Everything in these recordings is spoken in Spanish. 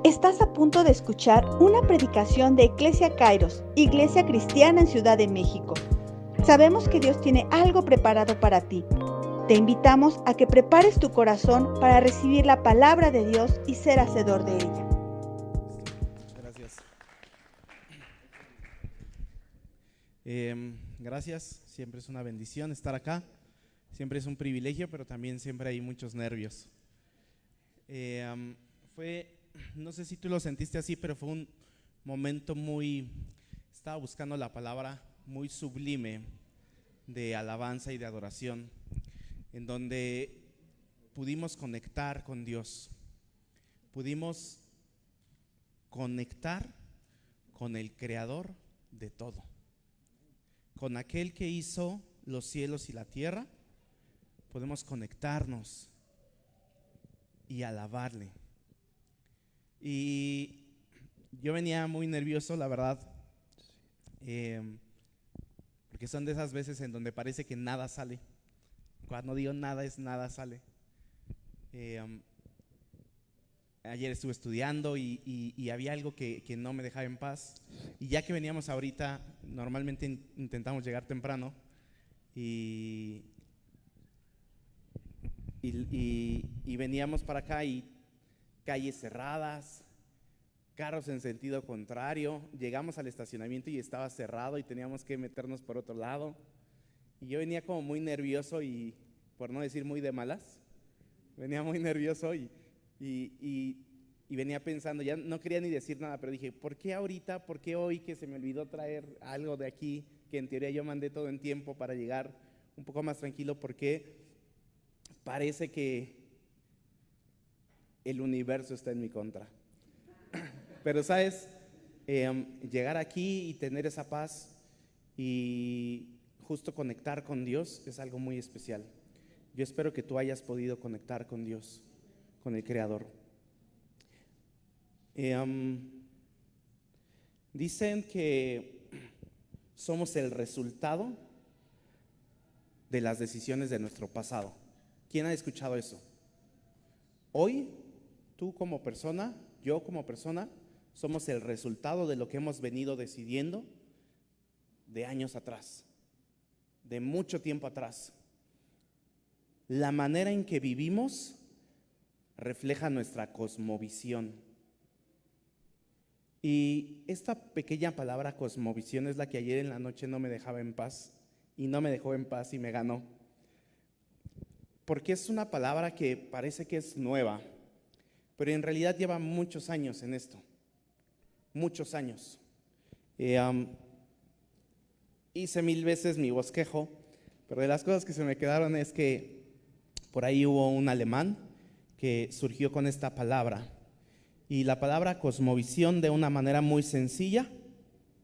Estás a punto de escuchar una predicación de Iglesia Kairos, Iglesia Cristiana en Ciudad de México. Sabemos que Dios tiene algo preparado para ti. Te invitamos a que prepares tu corazón para recibir la palabra de Dios y ser hacedor de ella. Gracias. Gracias, siempre es una bendición estar acá, siempre es un privilegio, pero también siempre hay muchos nervios. No sé si tú lo sentiste así, pero fue un momento estaba buscando la palabra, muy sublime de alabanza y de adoración, en donde pudimos conectar con Dios, pudimos conectar con el Creador de todo, con aquel que hizo los cielos y la tierra. Podemos conectarnos y alabarle. Y yo venía muy nervioso, la verdad, porque son de esas veces en donde parece que nada sale. Cuando digo nada, es nada sale. Ayer estuve estudiando y había algo que no me dejaba en paz. Y ya que veníamos ahorita, normalmente intentamos llegar temprano y veníamos para acá y calles cerradas, carros en sentido contrario. Llegamos al estacionamiento y estaba cerrado y teníamos que meternos por otro lado. Y yo venía como muy nervioso y, por no decir muy de malas, venía muy nervioso y venía pensando, ya no quería ni decir nada, pero dije, ¿por qué ahorita? ¿Por qué hoy que se me olvidó traer algo de aquí, que en teoría yo mandé todo en tiempo para llegar un poco más tranquilo? ¿Por qué parece que el universo está en mi contra? Pero sabes, llegar aquí y tener esa paz y justo conectar con Dios es algo muy especial. Yo espero que tú hayas podido conectar con Dios, con el Creador. Dicen que somos el resultado de las decisiones de nuestro pasado. ¿Quién ha escuchado eso? Hoy, tú como persona, yo como persona, somos el resultado de lo que hemos venido decidiendo de años atrás, de mucho tiempo atrás. La manera en que vivimos refleja nuestra cosmovisión. Y esta pequeña palabra cosmovisión es la que ayer en la noche no me dejaba en paz, y no me dejó en paz y me ganó. Porque es una palabra que parece que es nueva, pero en realidad lleva muchos años en esto, muchos años. Hice 1000 veces mi bosquejo, pero de las cosas que se me quedaron es que por ahí hubo un alemán que surgió con esta palabra. Y la palabra cosmovisión, de una manera muy sencilla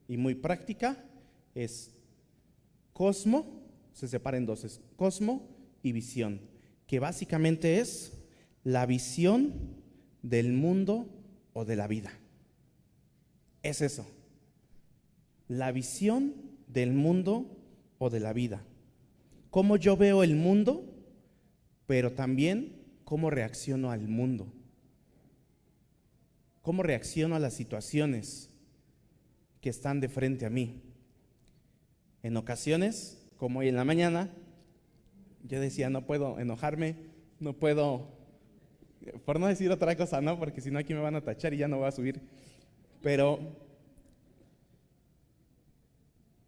y muy práctica, es cosmo, se separa en dos, es cosmo y visión, que básicamente es la visión del mundo o de la vida. Es eso, la visión del mundo o de la vida. Cómo yo veo el mundo, pero también cómo reacciono al mundo. Cómo reacciono a las situaciones que están de frente a mí. En ocasiones, como hoy en la mañana, yo decía, no puedo enojarme, no puedo, por no decir otra cosa, ¿no? Porque si no aquí me van a tachar y ya no voy a subir. Pero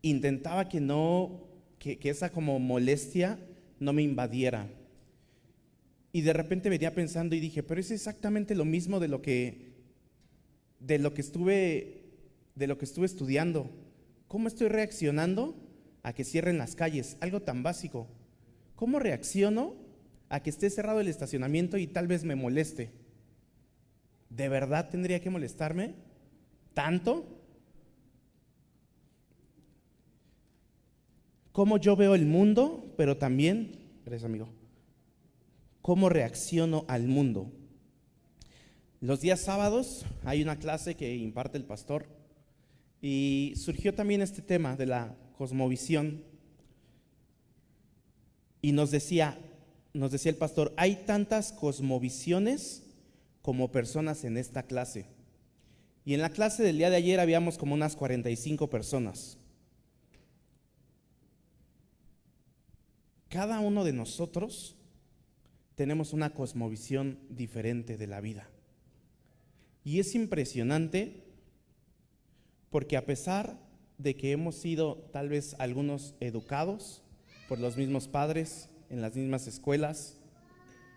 intentaba que esa como molestia no me invadiera. Y de repente venía pensando y dije, pero es exactamente lo mismo de lo que estuve estudiando. ¿Cómo estoy reaccionando a que cierren las calles? Algo tan básico. ¿Cómo reacciono a que esté cerrado el estacionamiento y tal vez me moleste? ¿De verdad tendría que molestarme tanto? ¿Cómo yo veo el mundo? Pero también, gracias amigo, ¿cómo reacciono al mundo? Los días sábados hay una clase que imparte el pastor y surgió también este tema de la cosmovisión. Y nos decía el pastor, hay tantas cosmovisiones como personas en esta clase. Y en la clase del día de ayer habíamos como unas 45 personas. Cada uno de nosotros tenemos una cosmovisión diferente de la vida. Y es impresionante porque a pesar de que hemos sido tal vez algunos educados por los mismos padres, en las mismas escuelas,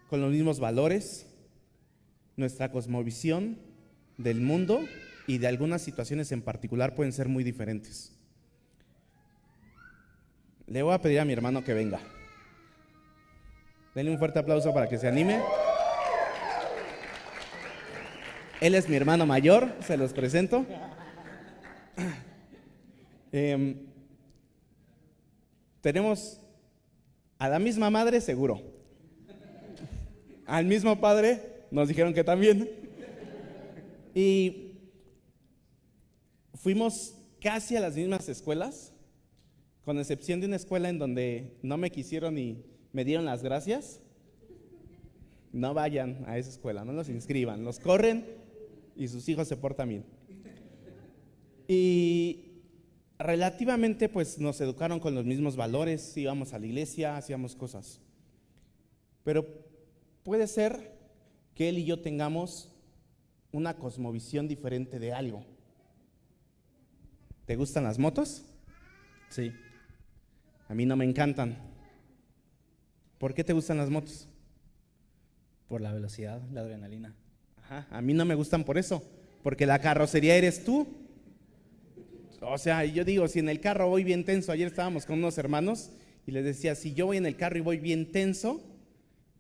con los mismos valores, nuestra cosmovisión del mundo y de algunas situaciones en particular pueden ser muy diferentes. Le voy a pedir a mi hermano que venga. Denle un fuerte aplauso para que se anime. Él es mi hermano mayor, se los presento. Tenemos a la misma madre, seguro. Al mismo padre, nos dijeron que también. Y fuimos casi a las mismas escuelas, con excepción de una escuela en donde no me quisieron y me dieron las gracias. No vayan a esa escuela, no los inscriban, los corren y sus hijos se portan bien. Y relativamente pues nos educaron con los mismos valores, íbamos a la iglesia, hacíamos cosas. Pero puede ser que él y yo tengamos una cosmovisión diferente de algo. ¿Te gustan las motos? Sí. A mí no me encantan. ¿Por qué te gustan las motos? Por la velocidad, la adrenalina. Ajá, a mí no me gustan por eso, porque la carrocería eres tú. O sea, yo digo, si en el carro voy bien tenso, ayer estábamos con unos hermanos y les decía, si yo voy en el carro y voy bien tenso,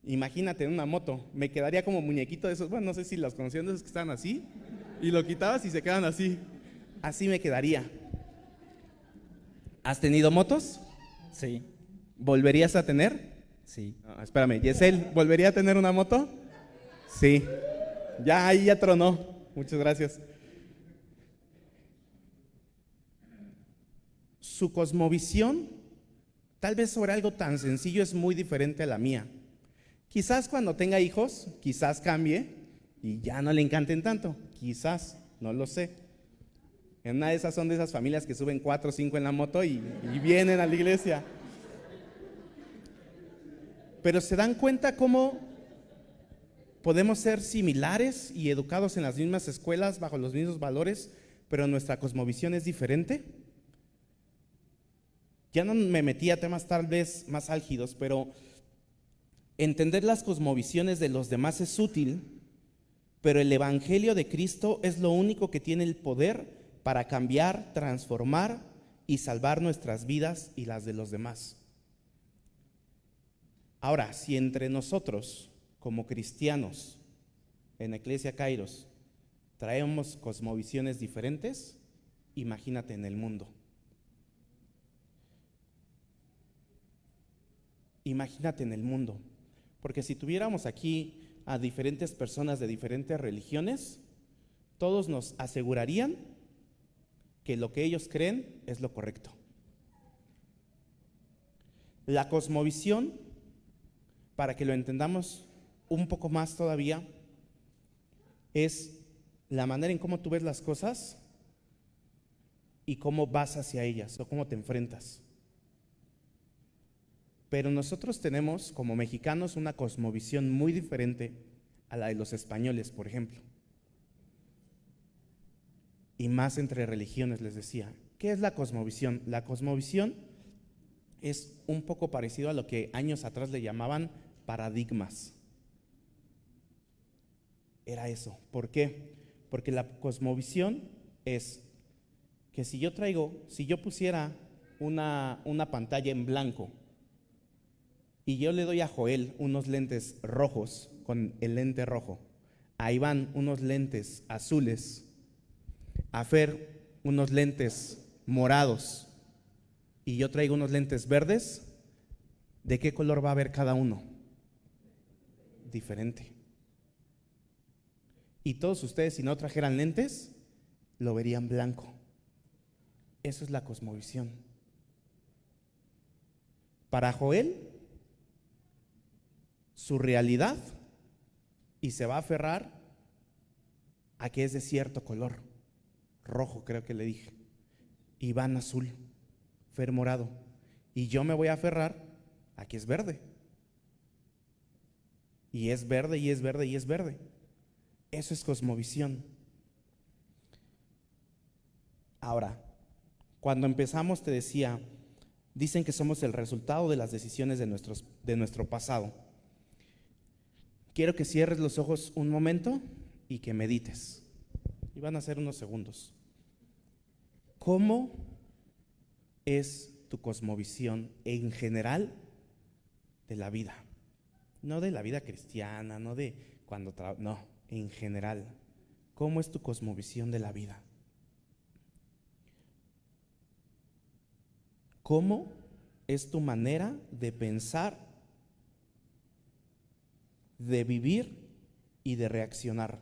imagínate en una moto, me quedaría como muñequito de esos, bueno, no sé si los conocían, de esos que estaban así, y lo quitabas y se quedan así. Así me quedaría. ¿Has tenido motos? Sí, ¿Volverías a tener? sí. No, espérame, Yesel, ¿volvería a tener una moto? Sí. Ya, ahí ya tronó. Muchas gracias. Su cosmovisión, tal vez sobre algo tan sencillo, es muy diferente a la mía. Quizás cuando tenga hijos, quizás cambie y ya no le encanten tanto. Quizás, no lo sé. En una de esas son de esas familias que suben 4 o 5 en la moto y vienen a la iglesia. Pero se dan cuenta cómo podemos ser similares y educados en las mismas escuelas, bajo los mismos valores, pero nuestra cosmovisión es diferente. Ya no me metí a temas tal vez más álgidos, pero entender las cosmovisiones de los demás es útil, pero el Evangelio de Cristo es lo único que tiene el poder para cambiar, transformar y salvar nuestras vidas y las de los demás. Ahora, si entre nosotros, como cristianos, en Iglesia Kairos, traemos cosmovisiones diferentes, imagínate en el mundo. Imagínate en el mundo, porque si tuviéramos aquí a diferentes personas de diferentes religiones, todos nos asegurarían que lo que ellos creen es lo correcto. La cosmovisión, para que lo entendamos un poco más todavía, es la manera en cómo tú ves las cosas y cómo vas hacia ellas o cómo te enfrentas. Pero nosotros tenemos como mexicanos una cosmovisión muy diferente a la de los españoles, por ejemplo. Y más entre religiones, les decía. ¿Qué es la cosmovisión? La cosmovisión es un poco parecido a lo que años atrás le llamaban paradigmas. Era eso. ¿Por qué? Porque la cosmovisión es que si yo pusiera una pantalla en blanco y yo le doy a Joel unos lentes rojos con el lente rojo, a Iván unos lentes azules, a Fer unos lentes morados y yo traigo unos lentes verdes, ¿de qué color va a haber cada uno? Diferente. Y todos ustedes, si no trajeran lentes, lo verían blanco. Eso es la cosmovisión. Para Joel, su realidad, y se va a aferrar a que es de cierto color. rojo, creo que le dije. Iván azul, Fer morado. Y yo me voy a aferrar a que es verde. Y es verde, y es verde, y es verde. Eso es cosmovisión. Ahora, cuando empezamos te decía, dicen que somos el resultado de las decisiones de nuestro pasado. Quiero que cierres los ojos un momento y que medites. Y van a ser unos segundos. ¿Cómo es tu cosmovisión en general de la vida? No de la vida cristiana, no de cuando no, en general. ¿Cómo es tu cosmovisión de la vida? ¿Cómo es tu manera de pensar, de vivir y de reaccionar?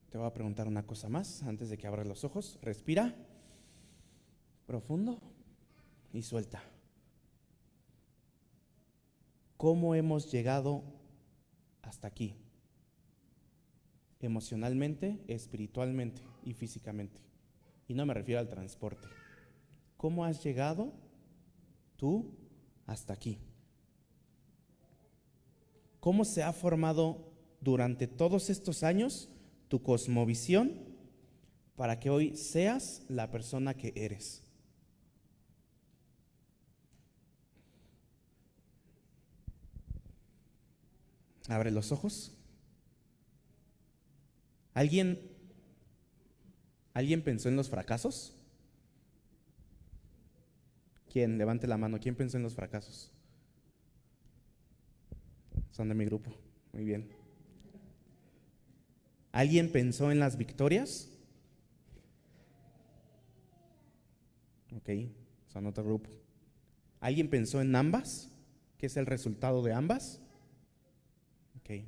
Te voy a preguntar una cosa más antes de que abras los ojos. Respira profundo y suelta. ¿Cómo hemos llegado hasta aquí? Emocionalmente, espiritualmente y físicamente. Y no me refiero al transporte. ¿Cómo has llegado tú hasta aquí? ¿Cómo se ha formado durante todos estos años tu cosmovisión para que hoy seas la persona que eres? Abre los ojos. ¿Alguien pensó en los fracasos? ¿Quién? Levante la mano. ¿Quién pensó en los fracasos? Son de mi grupo. Muy bien. ¿Alguien pensó en las victorias? Ok, son otro grupo. ¿Alguien pensó en ambas? ¿Qué es el resultado de ambas? Ok.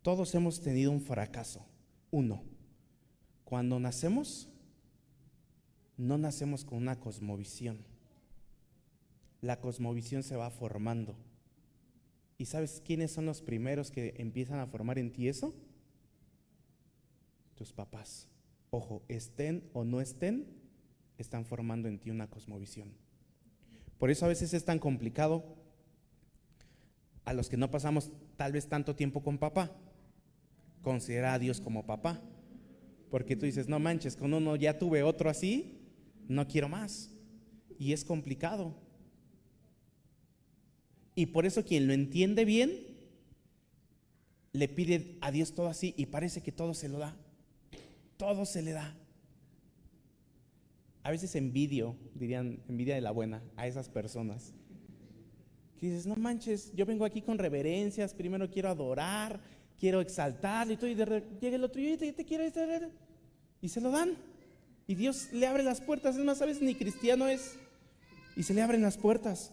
Todos hemos tenido un fracaso, uno. Cuando nacemos, no nacemos con una cosmovisión. La cosmovisión se va formando. ¿Y sabes quiénes son los primeros que empiezan a formar en ti eso? Tus papás. Ojo, estén o no estén, están formando en ti una cosmovisión. Por eso a veces es tan complicado a los que no pasamos tal vez tanto tiempo con papá, considerar a Dios como papá. Porque tú dices, no manches, con uno ya tuve otro así, no quiero más. Y es complicado. Y por eso quien lo entiende bien, le pide a Dios todo así y parece que todo se lo da. Todo se le da. A veces envidia de la buena a esas personas. Que dices, no manches, yo vengo aquí con reverencias, primero quiero adorar, quiero exaltar y todo, y llega el otro y te quiere y se lo dan. Y Dios le abre las puertas, es más, a veces ni cristiano es, y se le abren las puertas.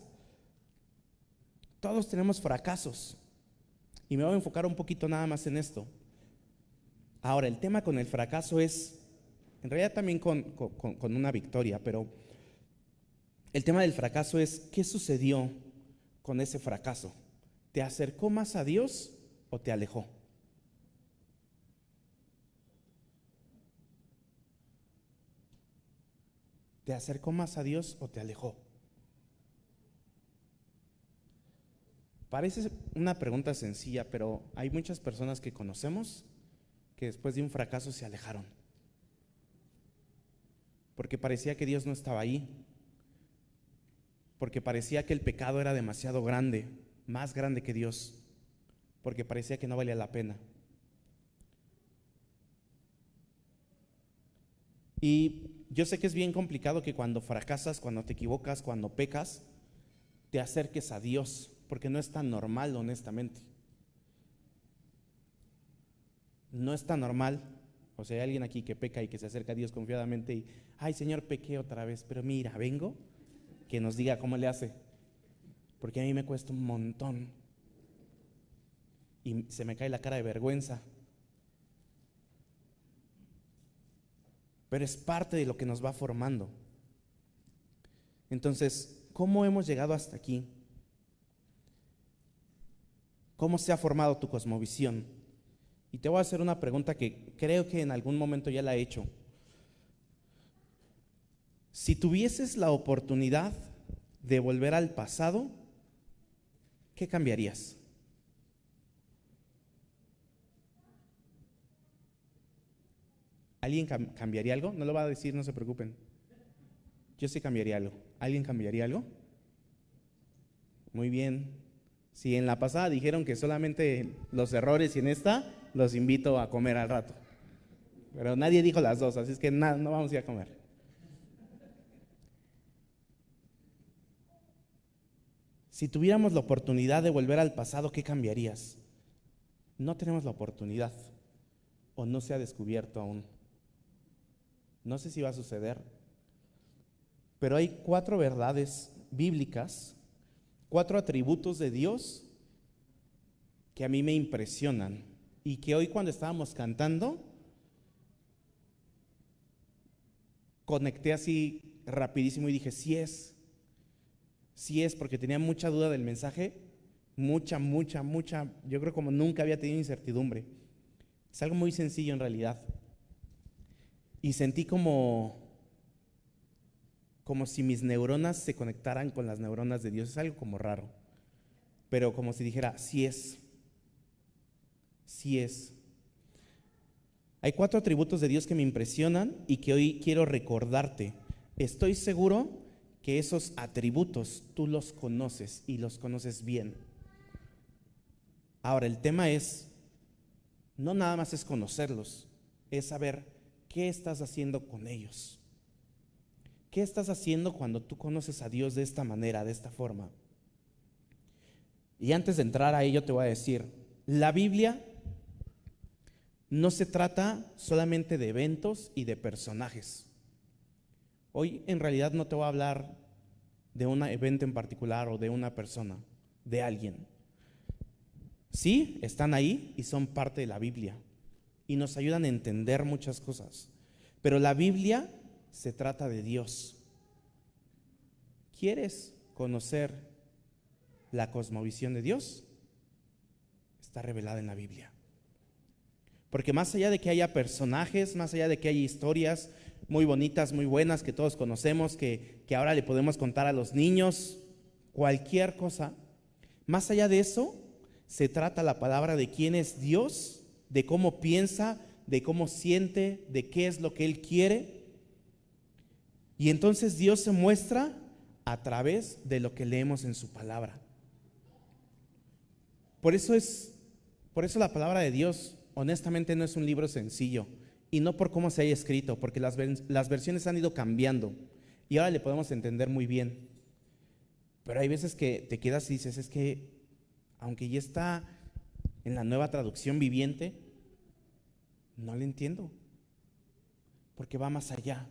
Todos tenemos fracasos. Y me voy a enfocar un poquito nada más en esto. Ahora, el tema con el fracaso es, en realidad también con una victoria, pero el tema del fracaso es, ¿qué sucedió con ese fracaso? ¿Te acercó más a Dios o te alejó? ¿Te acercó más a Dios o te alejó? Parece una pregunta sencilla, pero hay muchas personas que conocemos que después de un fracaso se alejaron. Porque parecía que Dios no estaba ahí. Porque parecía que el pecado era demasiado grande, más grande que Dios. Porque parecía que no valía la pena. Y yo sé que es bien complicado que cuando fracasas, cuando te equivocas, cuando pecas, te acerques a Dios, porque no es tan normal, honestamente. No es tan normal. O sea, hay alguien aquí que peca y que se acerca a Dios confiadamente y, ay Señor, pequé otra vez, pero mira, vengo, que nos diga cómo le hace. Porque a mí me cuesta un montón. Y se me cae la cara de vergüenza. Pero es parte de lo que nos va formando. Entonces, ¿cómo hemos llegado hasta aquí? ¿Cómo se ha formado tu cosmovisión? Y te voy a hacer una pregunta que creo que en algún momento ya la he hecho. Si tuvieses la oportunidad de volver al pasado, ¿qué cambiarías? ¿Alguien cambiaría algo? No lo va a decir, no se preocupen. Yo sí cambiaría algo. ¿Alguien cambiaría algo? Muy bien. Si en la pasada dijeron que solamente los errores y en esta, los invito a comer al rato. Pero nadie dijo las dos, así es que no vamos a ir a comer. Si tuviéramos la oportunidad de volver al pasado, ¿qué cambiarías? No tenemos la oportunidad, o no se ha descubierto aún. No sé si va a suceder, pero hay 4 verdades bíblicas, 4 atributos de Dios que a mí me impresionan y que hoy cuando estábamos cantando conecté así rapidísimo y dije, sí es, porque tenía mucha duda del mensaje, mucha, yo creo como nunca había tenido incertidumbre. Es algo muy sencillo en realidad. Y sentí como si mis neuronas se conectaran con las neuronas de Dios. Es algo como raro, pero como si dijera, sí es. Hay 4 atributos de Dios que me impresionan y que hoy quiero recordarte. Estoy seguro que esos atributos tú los conoces y los conoces bien. Ahora, el tema es, no nada más es conocerlos, es saber qué estás haciendo con ellos. ¿Qué estás haciendo cuando tú conoces a Dios de esta manera, de esta forma? Y antes de entrar a ello te voy a decir, la Biblia no se trata solamente de eventos y de personajes. Hoy en realidad no te voy a hablar de un evento en particular o de una persona, de alguien. Sí, están ahí y son parte de la Biblia y nos ayudan a entender muchas cosas. Pero la Biblia se trata de Dios. ¿Quieres conocer la cosmovisión de Dios? Está revelada en la Biblia. Porque más allá de que haya personajes, más allá de que haya historias muy bonitas, muy buenas, que todos conocemos, que ahora le podemos contar a los niños, cualquier cosa, más allá de eso, se trata la palabra de quién es Dios, de cómo piensa, de cómo siente, de qué es lo que Él quiere. Y entonces Dios se muestra a través de lo que leemos en su palabra. Por eso la palabra de Dios, honestamente, no es un libro sencillo. Y no por cómo se haya escrito, porque las versiones han ido cambiando y ahora le podemos entender muy bien. Pero hay veces que te quedas y dices, es que aunque ya está en la Nueva Traducción Viviente, no le entiendo, porque va más allá.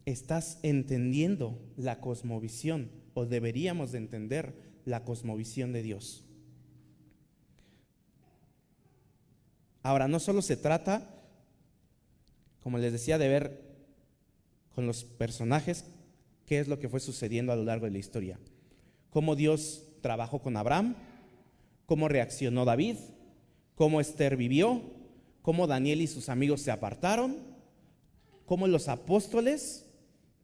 Estás entendiendo la cosmovisión, o deberíamos de entender la cosmovisión de Dios. Ahora, no solo se trata, como les decía, de ver con los personajes qué es lo que fue sucediendo a lo largo de la historia. Cómo Dios trabajó con Abraham, cómo reaccionó David, cómo Esther vivió, cómo Daniel y sus amigos se apartaron, cómo los apóstoles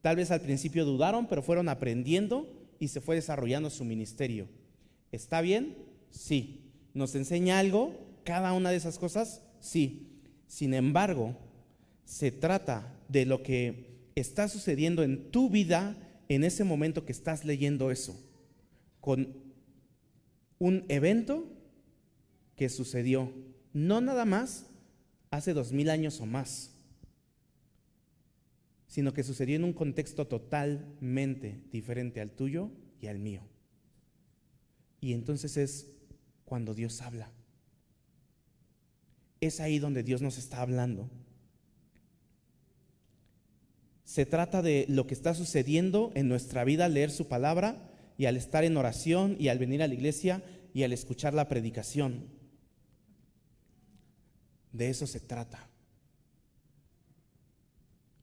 tal vez al principio dudaron, pero fueron aprendiendo y se fue desarrollando su ministerio. ¿Está bien? Sí. ¿Nos enseña algo cada una de esas cosas? Sí. Sin embargo, se trata de lo que está sucediendo en tu vida en ese momento que estás leyendo eso, con un evento que sucedió no nada más hace 2000 años o más, sino que sucedió en un contexto totalmente diferente al tuyo y al mío. Y entonces es cuando Dios habla. Es ahí donde Dios nos está hablando. Se trata de lo que está sucediendo en nuestra vida al leer su palabra y al estar en oración y al venir a la iglesia y al escuchar la predicación. De eso se trata.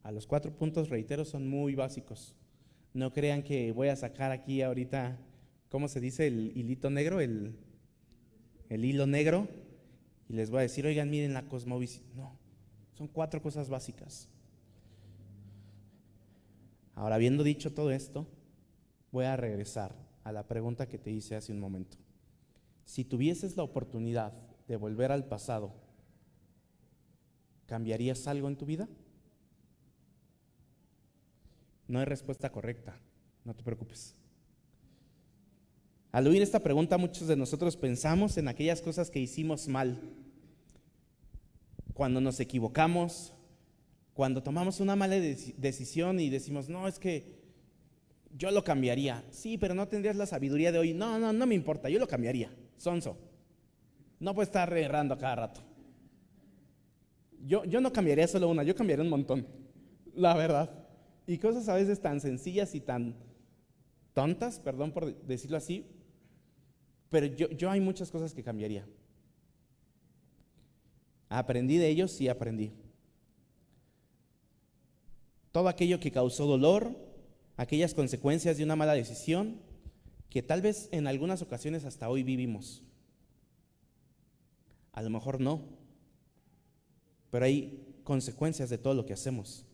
A los 4 puntos, reitero, son muy básicos. No crean que voy a sacar aquí ahorita, ¿cómo se dice? El hilito negro, el hilo negro, y les voy a decir, oigan, miren la cosmovisión. No, son 4 cosas básicas. Ahora, habiendo dicho todo esto, voy a regresar a la pregunta que te hice hace un momento. Si tuvieses la oportunidad de volver al pasado, ¿cambiarías algo en tu vida? No hay respuesta correcta, no te preocupes. Al oír esta pregunta, muchos de nosotros pensamos en aquellas cosas que hicimos mal, cuando nos equivocamos, cuando tomamos una mala decisión y decimos, no, es que yo lo cambiaría. Sí, pero no tendrías la sabiduría de hoy. No me importa, yo lo cambiaría. Sonso. No puedo estar errando a cada rato. Yo no cambiaría solo una, yo cambiaría un montón, la verdad. Y cosas a veces tan sencillas y tan tontas, perdón por decirlo así, pero yo hay muchas cosas que cambiaría. ¿Aprendí de ellos? Sí, aprendí. Todo aquello que causó dolor, aquellas consecuencias de una mala decisión, que tal vez en algunas ocasiones hasta hoy vivimos. A lo mejor no, pero hay consecuencias de todo lo que hacemos.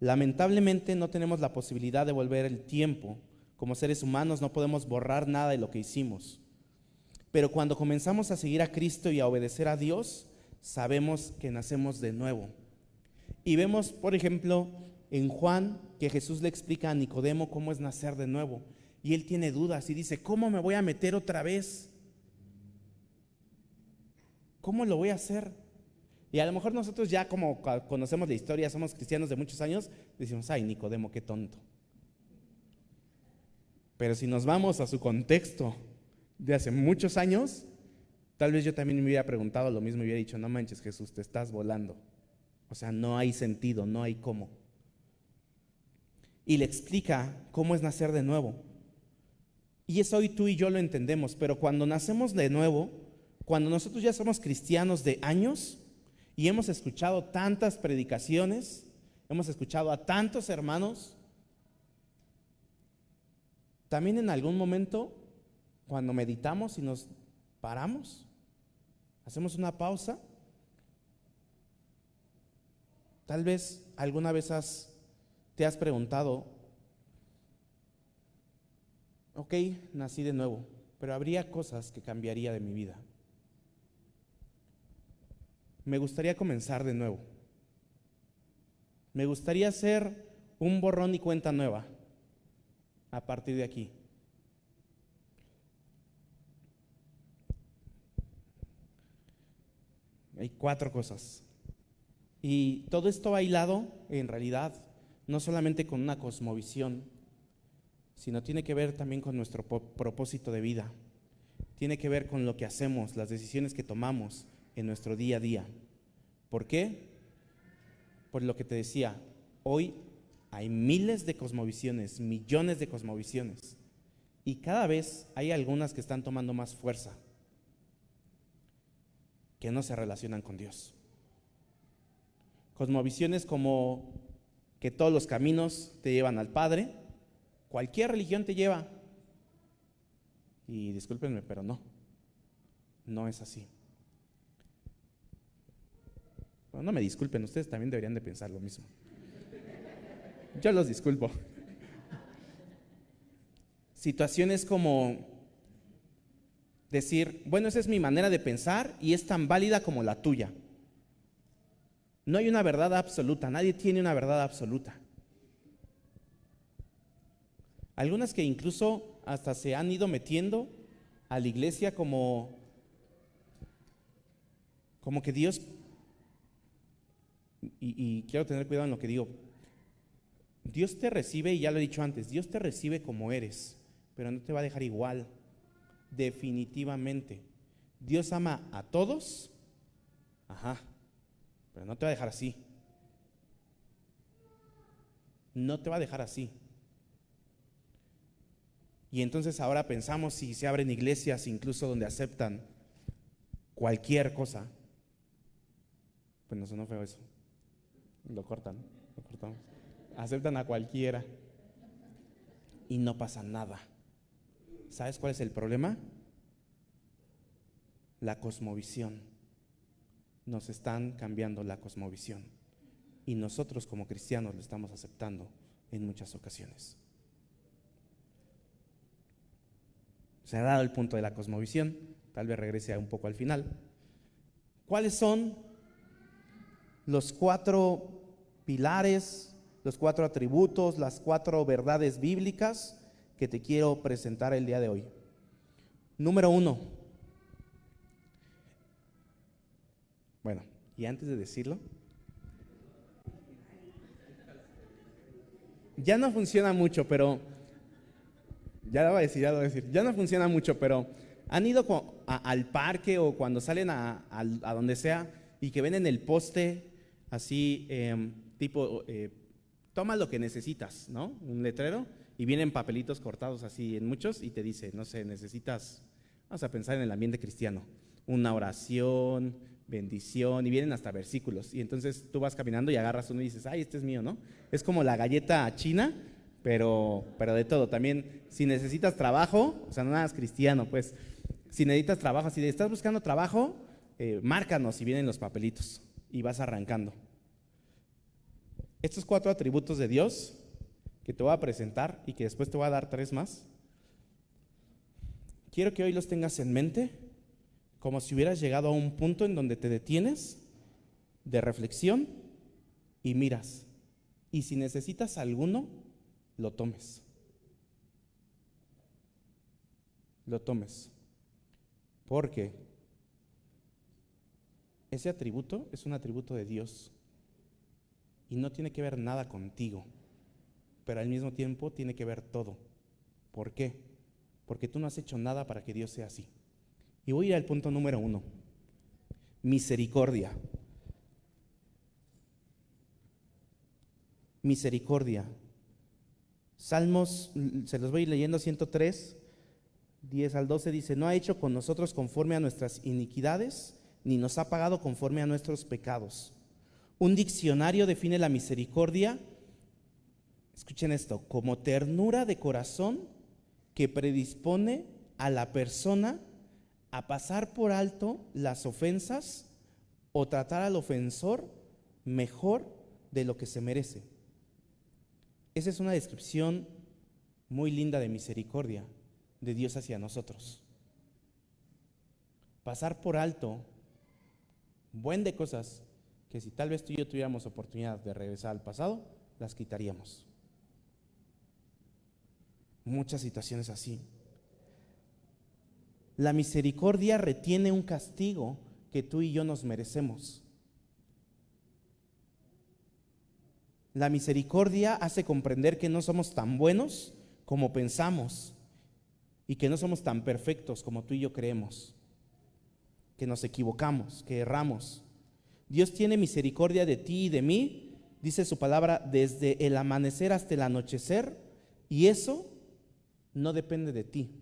Lamentablemente no tenemos la posibilidad de volver el tiempo. Como seres humanos no podemos borrar nada de lo que hicimos. Pero cuando comenzamos a seguir a Cristo y a obedecer a Dios, sabemos que nacemos de nuevo. Y vemos, por ejemplo, en Juan, que Jesús le explica a Nicodemo cómo es nacer de nuevo. Y él tiene dudas y dice, ¿cómo me voy a meter otra vez? ¿Cómo lo voy a hacer? Y a lo mejor nosotros ya como conocemos la historia, somos cristianos de muchos años, decimos, ay, Nicodemo, qué tonto. Pero si nos vamos a su contexto de hace muchos años, tal vez yo también me hubiera preguntado lo mismo y hubiera dicho, no manches, Jesús, te estás volando. O sea, no hay sentido, no hay cómo. Y le explica cómo es nacer de nuevo. Y eso hoy tú y yo lo entendemos, pero cuando nacemos de nuevo, cuando nosotros ya somos cristianos de años y hemos escuchado tantas predicaciones, hemos escuchado a tantos hermanos, también en algún momento, cuando meditamos y nos paramos, hacemos una pausa, tal vez alguna vez te has preguntado, ok, nací de nuevo, pero habría cosas que cambiaría de mi vida. Me gustaría comenzar de nuevo. Me gustaría hacer un borrón y cuenta nueva a partir de aquí. Hay 4 cosas. Y todo esto va hilado, en realidad, no solamente con una cosmovisión, sino tiene que ver también con nuestro propósito de vida. Tiene que ver con lo que hacemos, las decisiones que tomamos en nuestro día a día. ¿Por qué? Por lo que te decía, hoy hay miles de cosmovisiones, millones de cosmovisiones, y cada vez hay algunas que están tomando más fuerza, que no se relacionan con Dios. Cosmovisiones como que todos los caminos te llevan al Padre, cualquier religión te lleva, y discúlpenme, pero no es así. Bueno, no me disculpen, ustedes también deberían de pensar lo mismo. Yo los disculpo. Situaciones como decir, bueno, esa es mi manera de pensar y es tan válida como la tuya. No hay una verdad absoluta, nadie tiene una verdad absoluta. Algunas que incluso hasta se han ido metiendo a la iglesia como que Dios, y quiero tener cuidado en lo que digo, Dios te recibe, y ya lo he dicho antes, Dios te recibe como eres, pero no te va a dejar igual, definitivamente. Dios ama a todos, pero no te va a dejar así. No te va a dejar así. Y entonces ahora pensamos si se abren iglesias incluso donde aceptan cualquier cosa. Pues no sonó feo eso. Lo cortan. lo cortamos. Aceptan a cualquiera y no pasa nada. ¿Sabes cuál es el problema? La cosmovisión. Nos están cambiando la cosmovisión y nosotros como cristianos lo estamos aceptando en muchas ocasiones. Se ha dado el punto de la cosmovisión, tal vez regrese un poco al final. ¿Cuáles son los 4 pilares, los 4 atributos, las 4 verdades bíblicas que te quiero presentar el día de hoy? Número 1. Bueno, y antes de decirlo, ya no funciona mucho, pero ya lo voy a decir, ya no funciona mucho, pero han ido al parque o cuando salen a donde sea y que ven en el poste así, tipo, toma lo que necesitas, ¿no? Un letrero, y vienen papelitos cortados así en muchos y te dice, no sé, necesitas, vamos a pensar en el ambiente cristiano, una oración, bendición, y vienen hasta versículos, y entonces tú vas caminando y agarras uno y dices, ay, este es mío, ¿no? Es como la galleta china, pero de todo. También, si necesitas trabajo, o sea, no nada es cristiano, pues, si necesitas trabajo, si estás buscando trabajo, márcanos y vienen los papelitos y vas arrancando. Estos 4 atributos de Dios que te voy a presentar y que después te voy a dar 3 más, quiero que hoy los tengas en mente como si hubieras llegado a un punto en donde te detienes de reflexión y miras, y si necesitas alguno, lo tomes. Lo tomes. Porque ese atributo es un atributo de Dios y no tiene que ver nada contigo, pero al mismo tiempo tiene que ver todo. ¿Por qué? Porque tú no has hecho nada para que Dios sea así. Y voy a ir al punto número 1. Misericordia. Misericordia. Salmos, se los voy a ir leyendo, 103, 10 al 12, dice, no ha hecho con nosotros conforme a nuestras iniquidades, ni nos ha pagado conforme a nuestros pecados. Un diccionario define la misericordia, escuchen esto, como ternura de corazón que predispone a la persona a pasar por alto las ofensas o tratar al ofensor mejor de lo que se merece. Esa es una descripción muy linda de misericordia de Dios hacia nosotros. Pasar por alto buen de cosas que si tal vez tú y yo tuviéramos oportunidad de regresar al pasado, las quitaríamos. Muchas situaciones así. La misericordia retiene un castigo que tú y yo nos merecemos. La misericordia hace comprender que no somos tan buenos como pensamos y que no somos tan perfectos como tú y yo creemos, que nos equivocamos, que erramos. Dios tiene misericordia de ti y de mí, dice su palabra, desde el amanecer hasta el anochecer, y eso no depende de ti,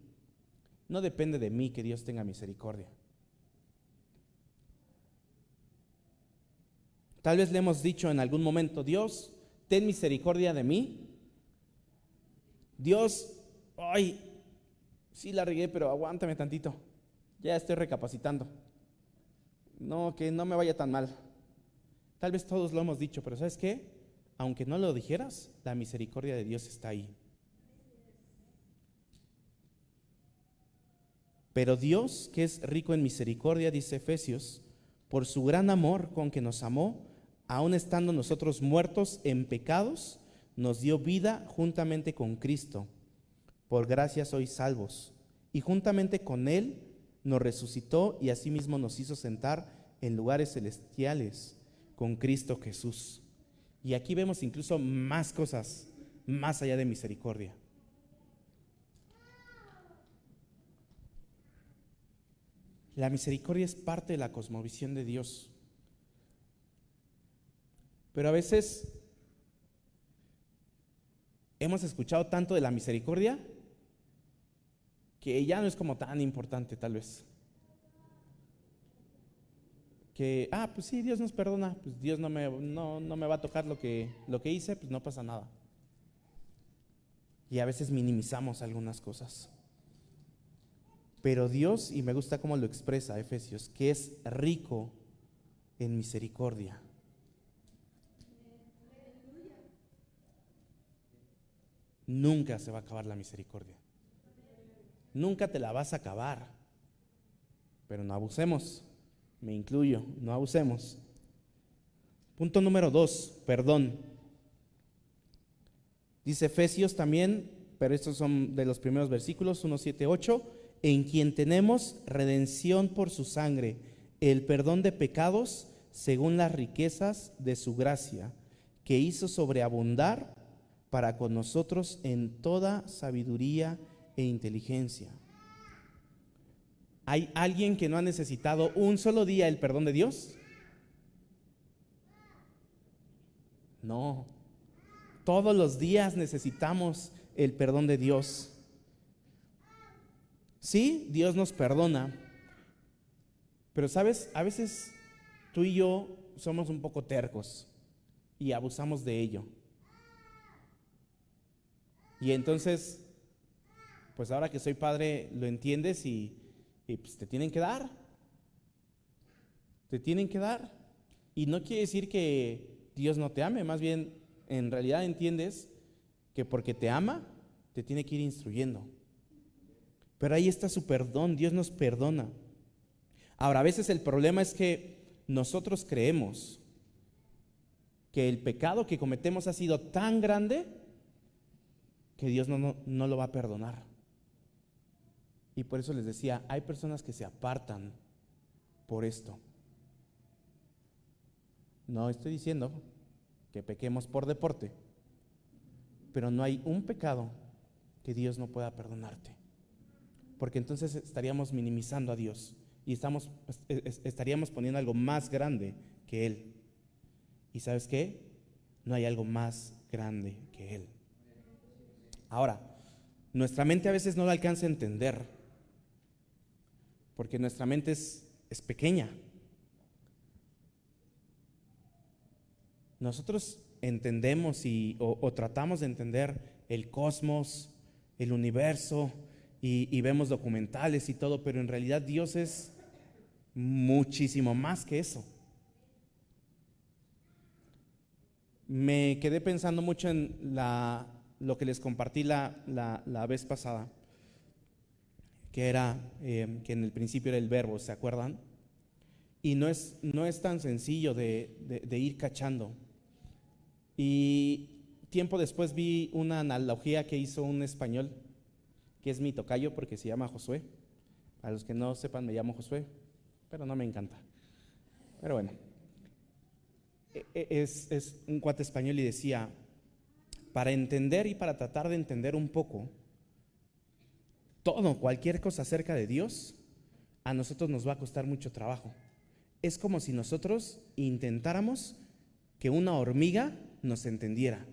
no depende de mí que Dios tenga misericordia. Tal vez le hemos dicho en algún momento, Dios, ten misericordia de mí. Dios, ay, sí la regué, pero aguántame tantito, ya estoy recapacitando. No, que no me vaya tan mal. Tal vez todos lo hemos dicho, pero ¿sabes qué? Aunque no lo dijeras, la misericordia de Dios está ahí. Pero Dios, que es rico en misericordia, dice Efesios, por su gran amor con que nos amó, aun estando nosotros muertos en pecados, nos dio vida juntamente con Cristo. Por gracia sois salvos. Y juntamente con Él nos resucitó y asimismo nos hizo sentar en lugares celestiales con Cristo Jesús. Y aquí vemos incluso más cosas más allá de misericordia. La misericordia es parte de la cosmovisión de Dios. Pero a veces hemos escuchado tanto de la misericordia que ya no es como tan importante tal vez. pues sí, Dios nos perdona, pues Dios no me va a tocar lo que hice, pues no pasa nada. Y a veces minimizamos algunas cosas. Pero Dios, y me gusta cómo lo expresa Efesios, que es rico en misericordia. Nunca se va a acabar la misericordia. Nunca te la vas a acabar. Pero no abusemos. Me incluyo, no abusemos. Punto número 2, perdón. Dice Efesios también, pero estos son de los primeros versículos, 1, 7, 8, en quien tenemos redención por su sangre, el perdón de pecados según las riquezas de su gracia, que hizo sobreabundar para con nosotros en toda sabiduría e inteligencia. ¿Hay alguien que no ha necesitado un solo día el perdón de Dios? No. Todos los días necesitamos el perdón de Dios. Sí, Dios nos perdona. Pero sabes, a veces tú y yo somos un poco tercos y abusamos de ello. Y entonces, pues ahora que soy padre, lo entiendes y pues te tienen que dar. Te tienen que dar. Y no quiere decir que Dios no te ame, más bien en realidad entiendes que porque te ama, te tiene que ir instruyendo. Pero ahí está su perdón, Dios nos perdona. Ahora, a veces el problema es que nosotros creemos que el pecado que cometemos ha sido tan grande que Dios no lo va a perdonar. Y por eso les decía, hay personas que se apartan por esto. No estoy diciendo que pequemos por deporte, pero no hay un pecado que Dios no pueda perdonarte, porque entonces estaríamos minimizando a Dios y estaríamos poniendo algo más grande que Él. ¿Y sabes qué? No hay algo más grande que Él. Ahora, nuestra mente a veces no lo alcanza a entender, porque nuestra mente es pequeña. Nosotros entendemos o tratamos de entender el cosmos, el universo, y vemos documentales y todo, pero en realidad Dios es muchísimo más que eso. Me quedé pensando mucho en lo que les compartí la vez pasada, que era que en el principio era el verbo, ¿se acuerdan? Y no es tan sencillo de ir cachando. Y tiempo después vi una analogía que hizo un español, que es mi tocayo porque se llama Josué. A los que no sepan, me llamo Josué, pero no me encanta. Pero bueno, es un cuate español y decía, para entender y para tratar de entender un poco cualquier cosa acerca de Dios, a nosotros nos va a costar mucho trabajo. Es como si nosotros intentáramos que una hormiga nos entendiera.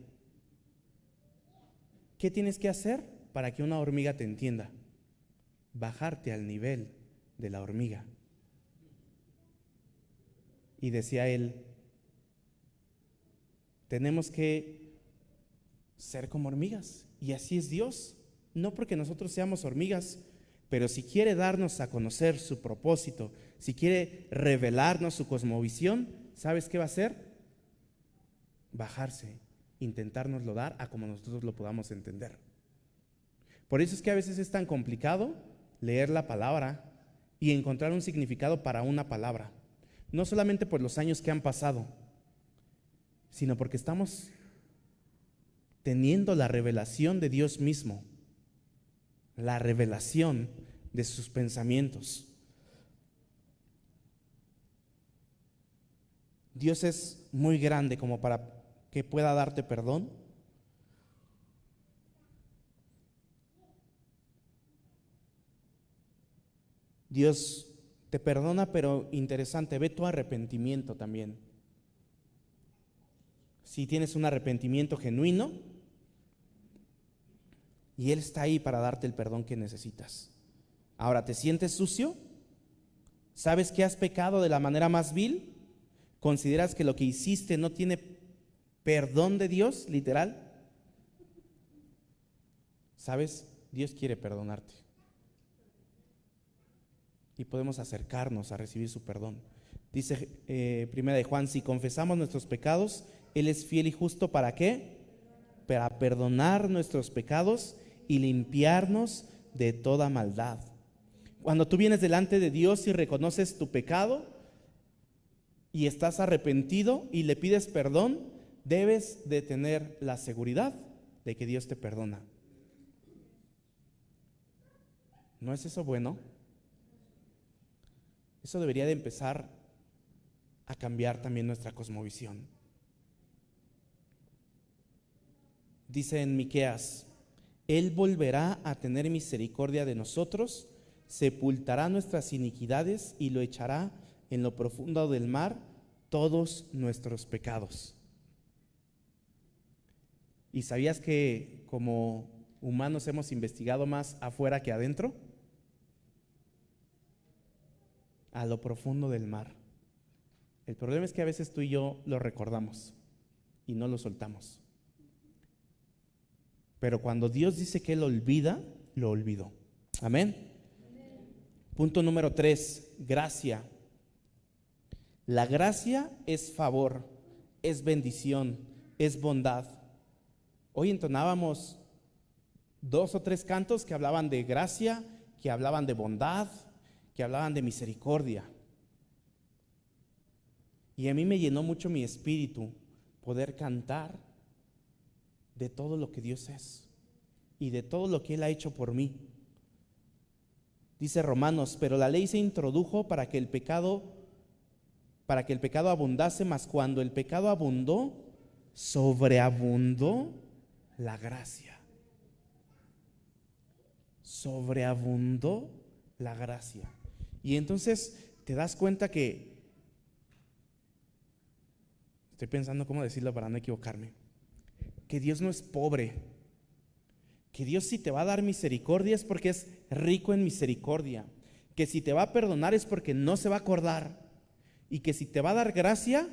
¿Qué tienes que hacer para que una hormiga te entienda? Bajarte al nivel de la hormiga. Y decía él, tenemos que ser como hormigas, y así es Dios. No porque nosotros seamos hormigas, pero si quiere darnos a conocer su propósito, si quiere revelarnos su cosmovisión, ¿sabes qué va a hacer? Bajarse, intentárnoslo dar a como nosotros lo podamos entender. Por eso es que a veces es tan complicado leer la palabra y encontrar un significado para una palabra. No solamente por los años que han pasado, sino porque estamos teniendo la revelación de Dios mismo, la revelación de sus pensamientos. Dios es muy grande como para que pueda darte perdón. Dios te perdona, pero interesante, ve tu arrepentimiento también. Si tienes un arrepentimiento genuino, y Él está ahí para darte el perdón que necesitas. Ahora, ¿te sientes sucio? ¿Sabes que has pecado de la manera más vil? ¿Consideras que lo que hiciste no tiene perdón de Dios, literal? ¿Sabes? Dios quiere perdonarte. Y podemos acercarnos a recibir su perdón. Dice Primera de Juan, si confesamos nuestros pecados, Él es fiel y justo, ¿para qué? Para perdonar nuestros pecados y limpiarnos de toda maldad. Cuando tú vienes delante de Dios y reconoces tu pecado y estás arrepentido y le pides perdón, debes de tener la seguridad de que Dios te perdona. ¿No es eso bueno? Eso debería de empezar a cambiar también nuestra cosmovisión. Dice en Miqueas, Él volverá a tener misericordia de nosotros, sepultará nuestras iniquidades y lo echará en lo profundo del mar todos nuestros pecados. ¿Y sabías que como humanos hemos investigado más afuera que adentro? A lo profundo del mar. El problema es que a veces tú y yo lo recordamos y no lo soltamos. Pero cuando Dios dice que Él olvida, lo olvidó. Amén. Punto número 3, gracia. La gracia es favor, es bendición, es bondad. Hoy entonábamos 2 o 3 cantos que hablaban de gracia, que hablaban de bondad, que hablaban de misericordia. Y a mí me llenó mucho mi espíritu poder cantar de todo lo que Dios es y de todo lo que Él ha hecho por mí. Dice Romanos, pero la ley se introdujo para que el pecado abundase, mas cuando el pecado abundó, sobreabundó la gracia. Sobreabundó la gracia. Y entonces te das cuenta que, estoy pensando cómo decirlo para no equivocarme, que Dios no es pobre, que Dios si te va a dar misericordia es porque es rico en misericordia, que si te va a perdonar es porque no se va a acordar, y que si te va a dar gracia,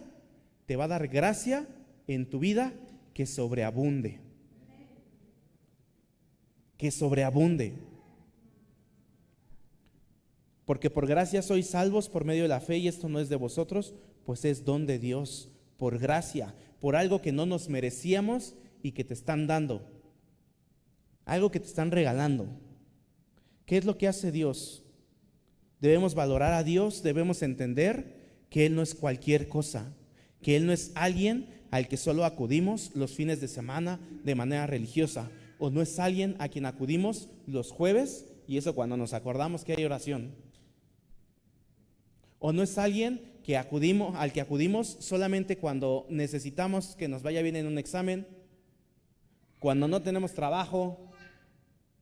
te va a dar gracia en tu vida que sobreabunde. Que sobreabunde. Porque por gracia sois salvos por medio de la fe, y esto no es de vosotros, pues es don de Dios, por gracia, por algo que no nos merecíamos y que te están dando, algo que te están regalando. ¿Qué es lo que hace Dios? Debemos valorar a Dios, debemos entender que Él no es cualquier cosa, que Él no es alguien al que solo acudimos los fines de semana de manera religiosa, o no es alguien a quien acudimos los jueves, y eso cuando nos acordamos que hay oración. O no es alguien al que acudimos solamente cuando necesitamos que nos vaya bien en un examen, cuando no tenemos trabajo,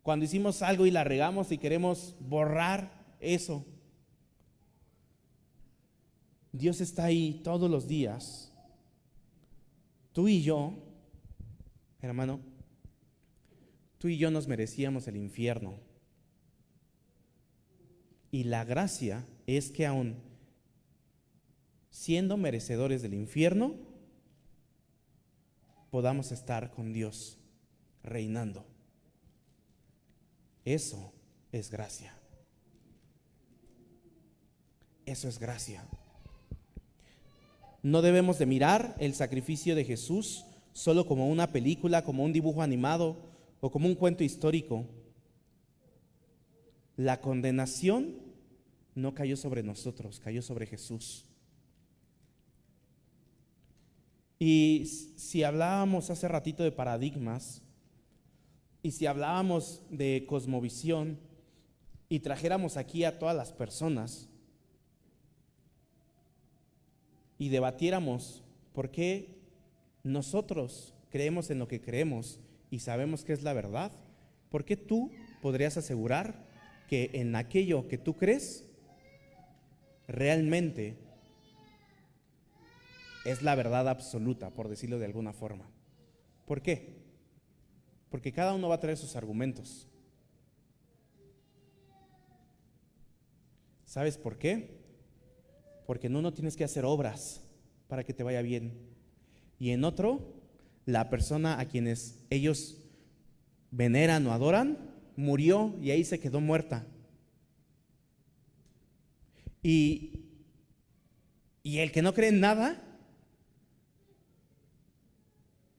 cuando hicimos algo y la regamos y queremos borrar eso. Dios está ahí todos los días. Tú y yo, hermano, tú y yo nos merecíamos el infierno. Y la gracia es que aún siendo merecedores del infierno, podamos estar con Dios reinando. Eso es gracia. Eso es gracia. No debemos de mirar el sacrificio de Jesús solo como una película, como un dibujo animado o como un cuento histórico. La condenación no cayó sobre nosotros, cayó sobre Jesús. Y si hablábamos hace ratito de paradigmas, y si hablábamos de cosmovisión, y trajéramos aquí a todas las personas, y debatiéramos por qué nosotros creemos en lo que creemos y sabemos que es la verdad, ¿por qué tú podrías asegurar que en aquello que tú crees realmente es la verdad absoluta, por decirlo de alguna forma? ¿Por qué? Porque cada uno va a traer sus argumentos. ¿Sabes por qué? porque en uno tienes que hacer obras para que te vaya bien. Y en otro, la persona a quienes ellos veneran o adoran, murió y ahí se quedó muerta. Y el que no cree en nada,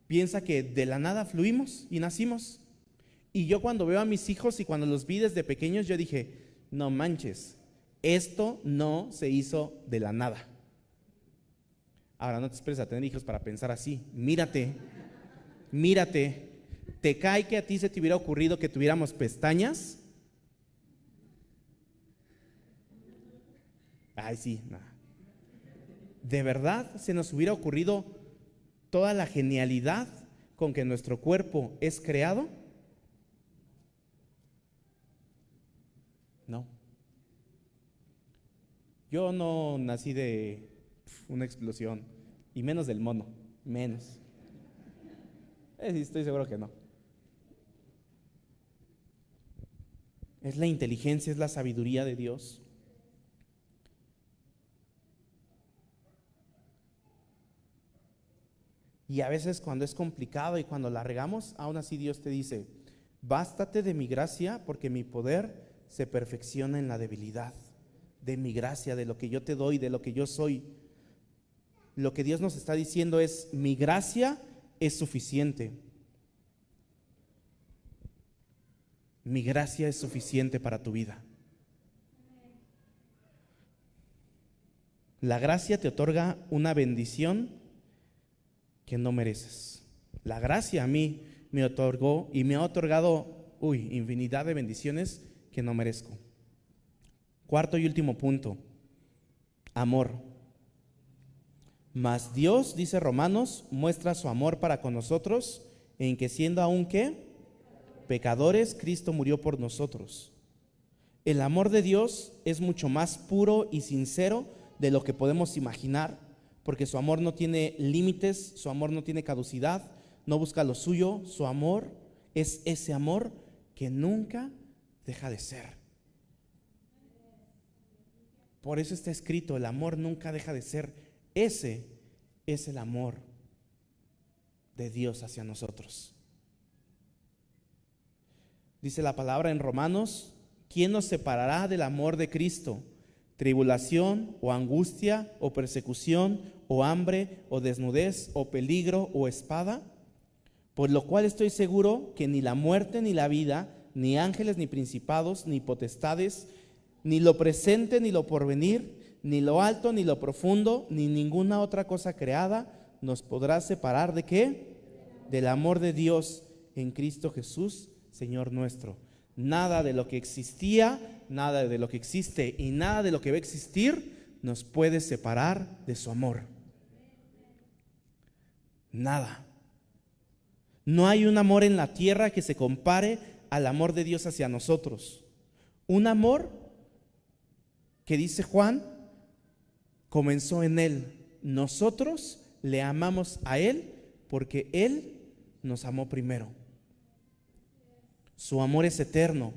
piensa que de la nada fluimos y nacimos. Y yo cuando veo a mis hijos y cuando los vi desde pequeños, yo dije, no manches, esto no se hizo de la nada. Ahora no te esperes a tener hijos para pensar así. Mírate. ¿Te cae que a ti se te hubiera ocurrido que tuviéramos pestañas? Ay, sí, nada. ¿De verdad se nos hubiera ocurrido toda la genialidad con que nuestro cuerpo es creado? No. Yo no nací de una explosión, y menos del mono, menos. Sí, estoy seguro que no. Es la inteligencia, es la sabiduría de Dios. Y a veces cuando es complicado y cuando la regamos, aún así Dios te dice, bástate de mi gracia porque mi poder se perfecciona en la debilidad. De mi gracia, de lo que yo te doy, de lo que yo soy. Lo que Dios nos está diciendo es, mi gracia es suficiente. Mi gracia es suficiente para tu vida. La gracia te otorga una bendición que no mereces. La gracia a mí me otorgó y me ha otorgado, infinidad de bendiciones que no merezco. Cuarto y último punto, amor. Mas Dios, dice Romanos, muestra su amor para con nosotros en que siendo aún ¿qué? Pecadores, Cristo murió por nosotros. El amor de Dios es mucho más puro y sincero de lo que podemos imaginar, porque su amor no tiene límites, su amor no tiene caducidad, no busca lo suyo, su amor es ese amor que nunca deja de ser. Por eso está escrito, el amor nunca deja de ser. Ese es el amor de Dios hacia nosotros. Dice la palabra en Romanos, ¿quién nos separará del amor de Cristo? ¿Tribulación o angustia o persecución o hambre o desnudez o peligro o espada? Por lo cual estoy seguro que ni la muerte ni la vida, ni ángeles ni principados, ni potestades, ni lo presente ni lo porvenir, ni lo alto ni lo profundo, ni ninguna otra cosa creada nos podrá separar ¿de qué? Del amor de Dios en Cristo Jesús, Señor nuestro. Nada de lo que existía, nada de lo que existe y nada de lo que va a existir nos puede separar de su amor. Nada. No hay un amor en la tierra que se compare al amor de Dios hacia nosotros. Un amor que dice Juan, comenzó en Él. Nosotros le amamos a Él porque Él nos amó primero. Su amor es eterno.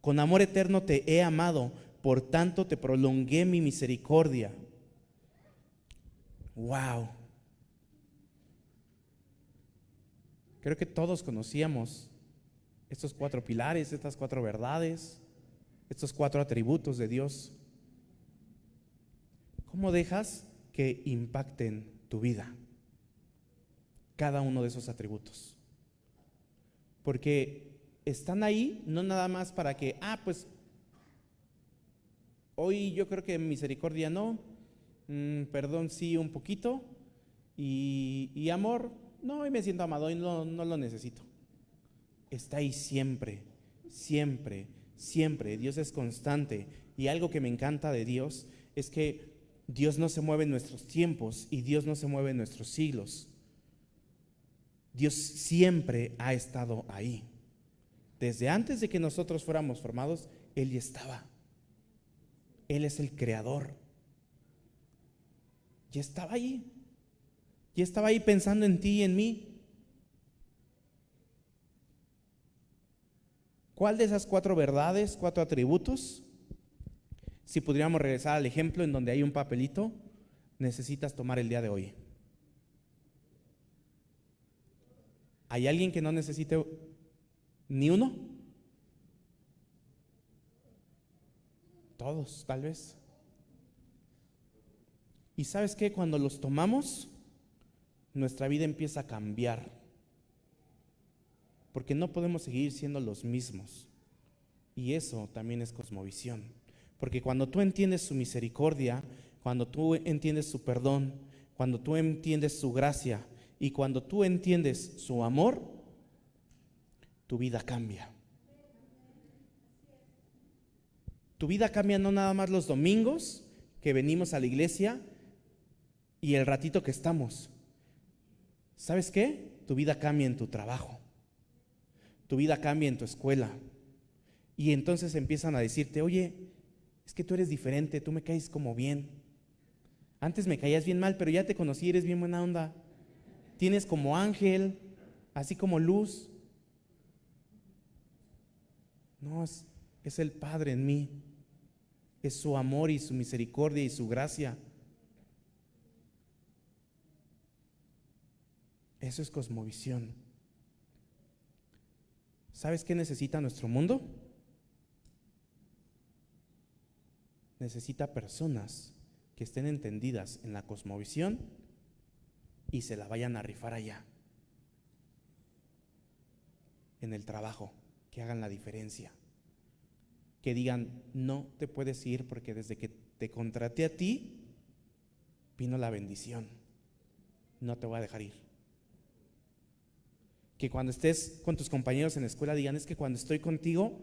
Con amor eterno te he amado, por tanto te prolongué mi misericordia. Wow. Creo que todos conocíamos estos 4 pilares, estas 4 verdades, estos 4 atributos de Dios. ¿Cómo dejas que impacten tu vida? Cada uno de esos atributos. Porque están ahí no nada más para que, pues hoy yo creo que misericordia no, perdón sí un poquito, y amor, no, hoy me siento amado y no lo necesito. Está ahí siempre, siempre, siempre. Dios es constante. Y algo que me encanta de Dios es que Dios no se mueve en nuestros tiempos y Dios no se mueve en nuestros siglos. Dios siempre ha estado ahí. Desde antes de que nosotros fuéramos formados, Él ya estaba. Él es el creador. Ya estaba ahí. Ya estaba ahí pensando en ti y en mí. ¿Cuál de esas 4 verdades, 4 atributos Si pudiéramos regresar al ejemplo en donde hay un papelito, necesitas tomar el día de hoy. ¿Hay alguien que no necesite ni uno? Todos, tal vez. ¿Y sabes qué? Cuando los tomamos, nuestra vida empieza a cambiar. Porque no podemos seguir siendo los mismos. Y eso también es cosmovisión. Porque cuando tú entiendes su misericordia, cuando tú entiendes su perdón, cuando tú entiendes su gracia y cuando tú entiendes su amor, tu vida cambia. Tu vida cambia no nada más los domingos que venimos a la iglesia y el ratito que estamos. ¿Sabes qué? Tu vida cambia en tu trabajo. Tu vida cambia en tu escuela. Y entonces empiezan a decirte, oye, es que tú eres diferente, tú me caes como bien. Antes me caías bien mal, pero ya te conocí, eres bien buena onda. Tienes como ángel, así como luz. No, es el Padre en mí. Es su amor y su misericordia y su gracia. Eso es cosmovisión. ¿Sabes qué necesita nuestro mundo? Necesita personas que estén entendidas en la cosmovisión y se la vayan a rifar allá, en el trabajo, que hagan la diferencia. Que digan, no te puedes ir porque desde que te contraté a ti, vino la bendición. No te voy a dejar ir. Que cuando estés con tus compañeros en la escuela digan, es que cuando estoy contigo,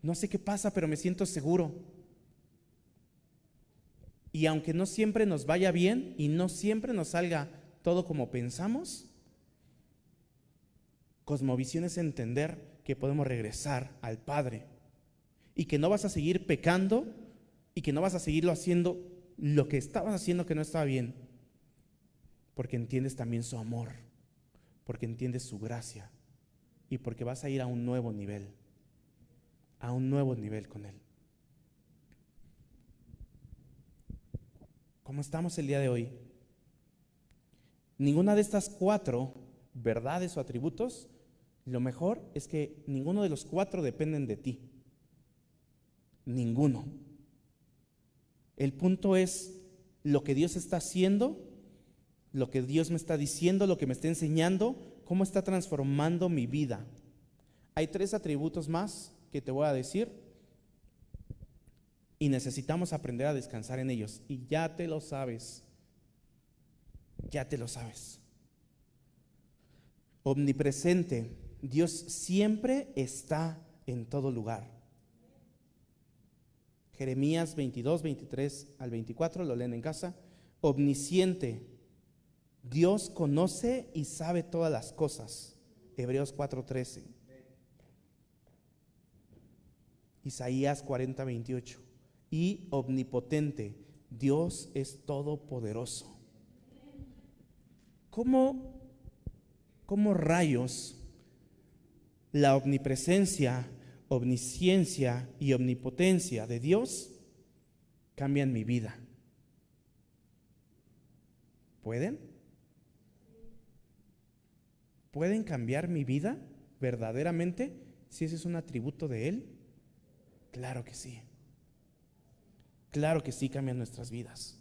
no sé qué pasa, pero me siento seguro. Y aunque no siempre nos vaya bien y no siempre nos salga todo como pensamos, cosmovisión es entender que podemos regresar al Padre y que no vas a seguir pecando y que no vas a seguirlo haciendo lo que estabas haciendo que no estaba bien, porque entiendes también su amor, porque entiendes su gracia y porque vas a ir a un nuevo nivel con Él. ¿Cómo estamos el día de hoy? Ninguna de estas 4 verdades o atributos, lo mejor es que ninguno de los 4 dependen de ti. Ninguno. El punto es lo que Dios está haciendo, lo que Dios me está diciendo, lo que me está enseñando, cómo está transformando mi vida. Hay 3 atributos más que te voy a decir y necesitamos aprender a descansar en ellos. Y ya te lo sabes. Ya te lo sabes. Omnipresente. Dios siempre está en todo lugar. Jeremías 22, 23 al 24, lo leen en casa. Omnisciente. Dios conoce y sabe todas las cosas. Hebreos 4:13. Isaías 40, 28. Y omnipotente. Dios es todopoderoso. ¿Cómo rayos la omnipresencia, omnisciencia y omnipotencia de Dios cambian mi vida? ¿Pueden? ¿Pueden cambiar mi vida verdaderamente si ese es un atributo de Él? Claro que sí. Claro que sí, cambian nuestras vidas.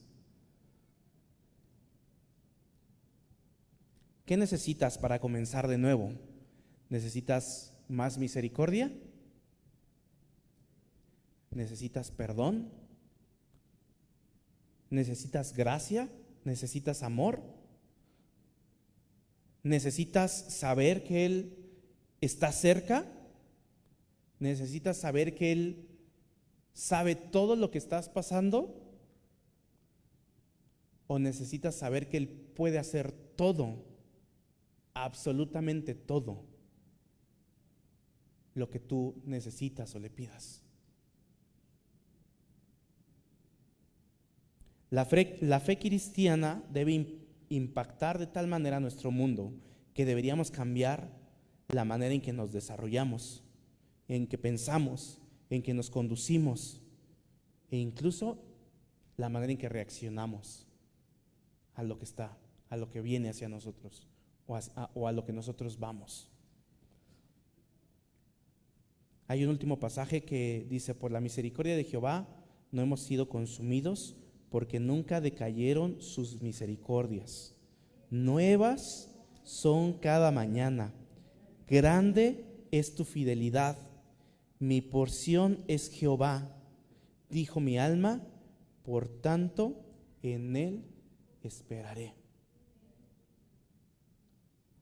¿Qué necesitas para comenzar de nuevo? ¿Necesitas más misericordia? ¿Necesitas perdón? ¿Necesitas gracia? ¿Necesitas amor? ¿Necesitas saber que Él está cerca? ¿Necesitas saber que Él sabe todo lo que estás pasando? ¿O necesitas saber que Él puede hacer todo, absolutamente todo, lo que tú necesitas o le pidas? La fe cristiana debe impactar de tal manera nuestro mundo que deberíamos cambiar la manera en que nos desarrollamos, en que pensamos, en que nos conducimos, e incluso la manera en que reaccionamos a lo que está, a lo que viene hacia nosotros o a lo que nosotros vamos. Hay un último pasaje que dice: por la misericordia de Jehová no hemos sido consumidos, porque nunca decayeron sus misericordias. Nuevas son cada mañana. Grande es tu fidelidad. Mi porción es Jehová, dijo mi alma, por tanto en él esperaré.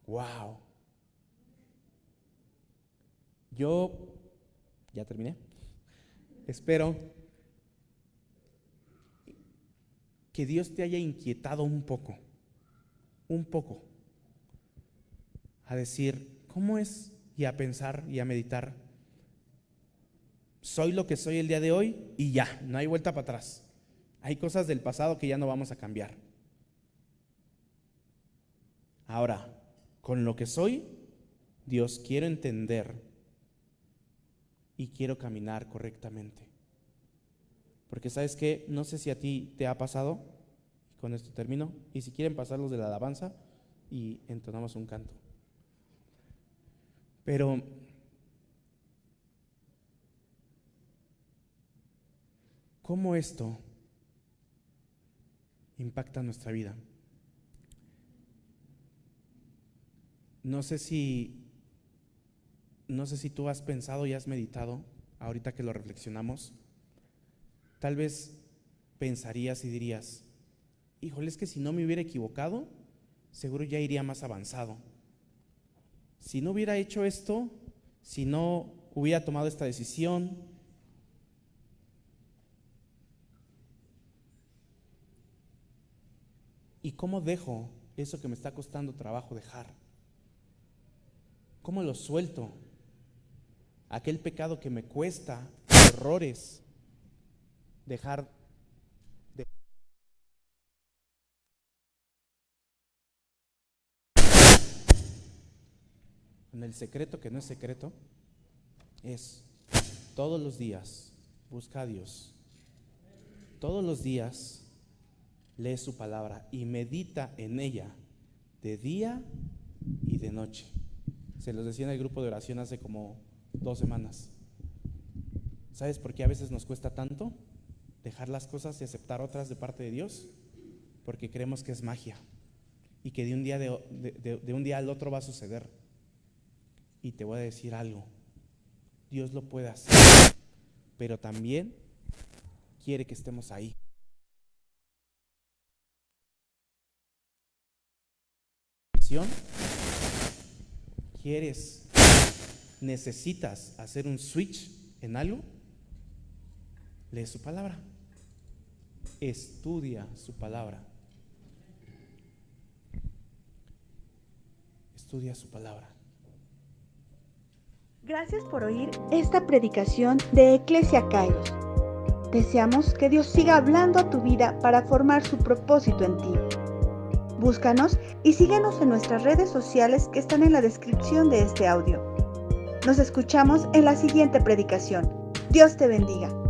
Wow. Yo ya terminé. Espero que Dios te haya inquietado un poco, a decir, ¿cómo es? Y a pensar y a meditar. Soy lo que soy el día de hoy y ya, no hay vuelta para atrás. Hay cosas del pasado que ya no vamos a cambiar. Ahora, con lo que soy, Dios, quiero entender y quiero caminar correctamente. Porque ¿sabes qué? No sé si a ti te ha pasado, y con esto termino, y si quieren pasar los de la alabanza y entonamos un canto. Pero ¿cómo esto impacta nuestra vida? No sé si tú has pensado y has meditado, ahorita que lo reflexionamos, tal vez pensarías y dirías, híjole, es que si no me hubiera equivocado, seguro ya iría más avanzado. Si no hubiera hecho esto, si no hubiera tomado esta decisión, ¿y cómo dejo eso que me está costando trabajo dejar? ¿Cómo lo suelto? Aquel pecado que me cuesta, errores, dejar de... En el secreto que no es secreto, es todos los días busca a Dios. Todos los días lee su palabra y medita en ella de día y de noche. Se los decía en el grupo de oración hace como 2 semanas. ¿Sabes por qué a veces nos cuesta tanto dejar las cosas y aceptar otras de parte de Dios? Porque creemos que es magia y que de un día al otro va a suceder. Y te voy a decir algo, Dios lo puede hacer, pero también quiere que estemos ahí. Necesitas hacer un switch en algo, lee su palabra, estudia su palabra, estudia su palabra. Gracias por oír esta predicación de Iglesia Kairos. Deseamos que Dios siga hablando a tu vida para formar su propósito en ti. Búscanos y síguenos en nuestras redes sociales que están en la descripción de este audio. Nos escuchamos en la siguiente predicación. Dios te bendiga.